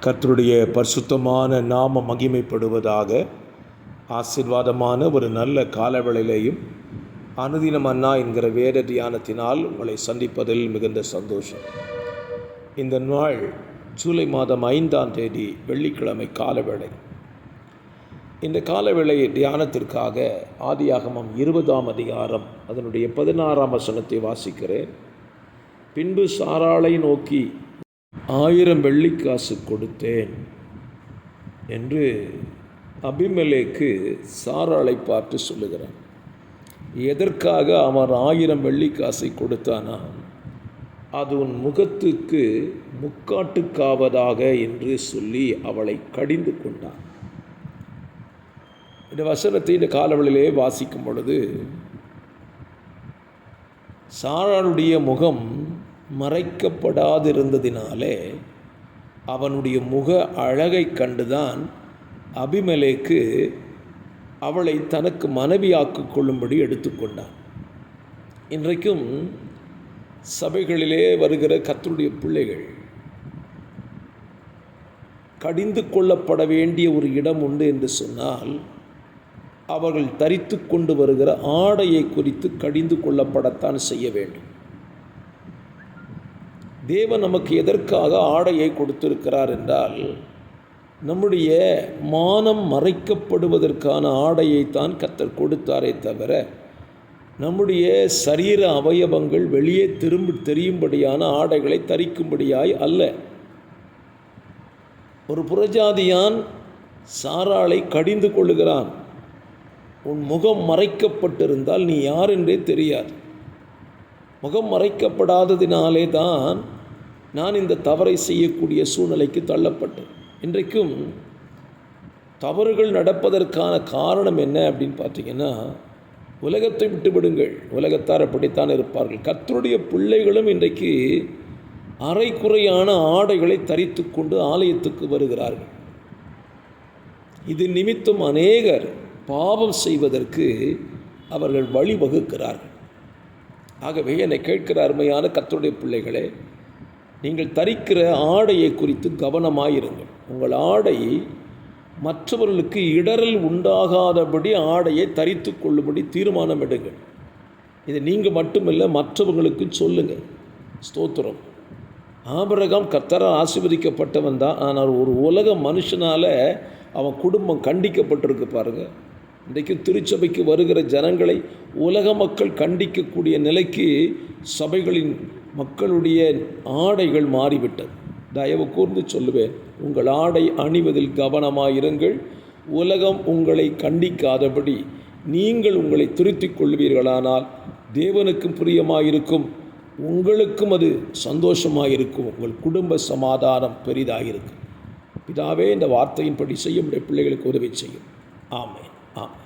கர்த்தருடைய பரிசுத்தமான நாம மகிமைப்படுவதாக. ஆசீர்வாதமான ஒரு நல்ல காலவேளையிலேயும் அனுதினம் அண்ணா என்கிற வேத தியானத்தினால் உங்களை சந்திப்பதில் மிகுந்த சந்தோஷம். இந்த நாள் ஜூலை மாதம் 5ஆம் தேதி வெள்ளிக்கிழமை காலவேளை. இந்த காலவேளை தியானத்திற்காக ஆதியாகமம் 20ஆம் அதிகாரம் அதனுடைய 16ஆம் வசனத்தை வாசிக்கிறேன். பின்பு சாராளை நோக்கி 1000 வெள்ளிக்காசு கொடுத்தேன் என்று அபிமெலேக்கு சாராளை பார்த்து சொல்லுகிறான். எதற்காக அவன் 1000 வெள்ளிக்காசை கொடுத்தானா? அது உன் முகத்துக்கு முக்காட்டுக்காவதாக என்று சொல்லி அவளை கடிந்து கொண்டான். இந்த வசனத்தை இந்த காலவெளியிலே வாசிக்கும் பொழுது சாராளுடைய முகம் மறைக்கப்படாதிருந்ததினாலே அவனுடைய முக அழகை கண்டுதான் அபிமெலேக்கு அவளை தனக்கு மனைவியாக்கிக் கொள்ளும்படி எடுத்துக்கொண்டான். இன்றைக்கும் சபைகளிலே வருகிற கர்த்தருடைய பிள்ளைகள் கடிந்து கொள்ளப்பட வேண்டிய ஒரு இடம் உண்டு என்று சொன்னால், அவர்கள் தரித்து கொண்டு வருகிற ஆடையை குறித்து கடிந்து கொள்ளப்படத்தான் செய்ய வேண்டும். தேவன் நமக்கு எதற்காக ஆடையை கொடுத்திருக்கிறார் என்றால், நம்முடைய மானம் மறைக்கப்படுவதற்கான ஆடையைத்தான் கர்த்தர் கொடுத்தாரே தவிர நம்முடைய சரீர அவயவங்கள் வெளியே தெரியும்படியான ஆடைகளை தரிக்கும்படியாய் அல்ல. ஒரு புறஜாதியான் சாராளை கடிந்து கொள்ளுகிறான். உன் முகம் மறைக்கப்பட்டிருந்தால் நீ யார் என்றே தெரியாது. முகம் மறைக்கப்படாததினாலே தான் நான் இந்த தவறை செய்யக்கூடிய சூழ்நிலைக்கு தள்ளப்பட்டேன். இன்றைக்கும் தவறுகள் நடப்பதற்கான காரணம் என்ன அப்படின்னு பார்த்தீங்கன்னா, உலகத்தை விட்டு விடுங்கள், உலகத்தார் அப்படித்தான் இருப்பார்கள். கர்த்தருடைய பிள்ளைகளும் இன்றைக்கு அரைக்குறையான ஆடைகளை தரித்து கொண்டு ஆலயத்துக்கு வருகிறார்கள். இது நிமித்தம் அநேகர் பாவம் செய்வதற்கு அவர்கள் வழிவகுக்கிறார்கள். ஆகவே என்னை கேட்கிற அருமையான கர்த்தருடைய பிள்ளைகளே, நீங்கள் தரிக்கிற ஆடையை குறித்து கவனமாயிருங்கள். உங்கள் ஆடை மற்றவர்களுக்கு இடரல் உண்டாகாதபடி ஆடையை தரித்து கொள்ளும்படி தீர்மானம் எடுங்கள். இதை நீங்கள் மட்டுமில்லை, மற்றவங்களுக்கு சொல்லுங்கள். ஸ்தோத்திரம். ஆபிரகாம் கர்த்தரால் ஆசீர்வதிக்கப்பட்டவன் தான். ஆனால் ஒரு உலக மனுஷனால் அவன் குடும்பம் கண்டிக்கப்பட்டிருக்கு பாருங்கள். இன்றைக்கு திருச்சபைக்கு வருகிற ஜனங்களை உலக மக்கள் கண்டிக்கக்கூடிய நிலைக்கு சபைகளின் மக்களுடைய ஆடைகள் மாறிவிட்டது. தயவு கூர்ந்து சொல்லுவேன், உங்கள் ஆடை அணிவதில் கவனமாயிருங்கள். உலகம் உங்களை கண்டிக்காதபடி நீங்கள் உங்களை திருத்திக் கொள்வீர்களானால் தேவனுக்கும் பிரியமாயிருக்கும், உங்களுக்கும் அது சந்தோஷமாயிருக்கும், உங்கள் குடும்ப சமாதானம் பெரிதாயிருக்கும். பிதாவே, இந்த வார்த்தையின்படி செய்ய முடிய பிள்ளைகளுக்கு உதவி செய்யும். ஆமென். ஆமென்.